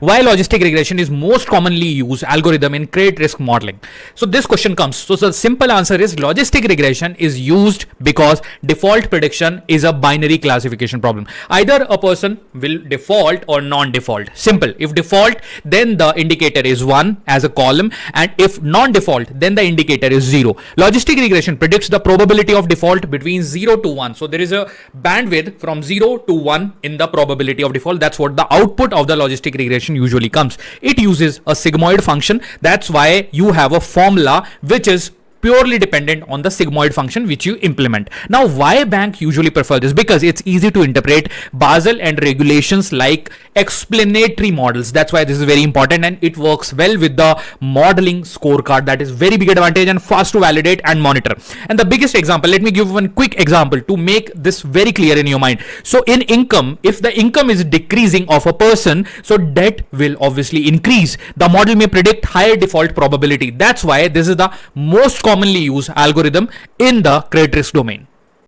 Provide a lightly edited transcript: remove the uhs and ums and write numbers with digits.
why logistic regression is most commonly used algorithm in credit risk modeling. So this question comes. So the simple answer is logistic regression is used because default prediction is a binary classification problem. Either a person will default or non-default. Simple. If default, then the indicator is 1 as a column, and if non-default, then the indicator is 0. Logistic regression predicts the probability of default between 0 to 1. So there is a bandwidth from 0 to 1 in the probability of default. That's what the output of the logistic regression usually comes. It uses a sigmoid function. That's why you have a formula which is purely dependent on the sigmoid function which you implement. Now, why bank usually prefer this? Because it's easy to interpret. Basel and regulations like explanatory models. That's why this is very important, and it works well with the modeling scorecard. That is very big advantage and fast to validate and monitor. And the biggest example, let me give one quick example to make this very clear in your mind. So in income, if the income is decreasing of a person, so debt will obviously increase. The model may predict higher default probability. That's why this is the most commonly used algorithm in the credit risk domain.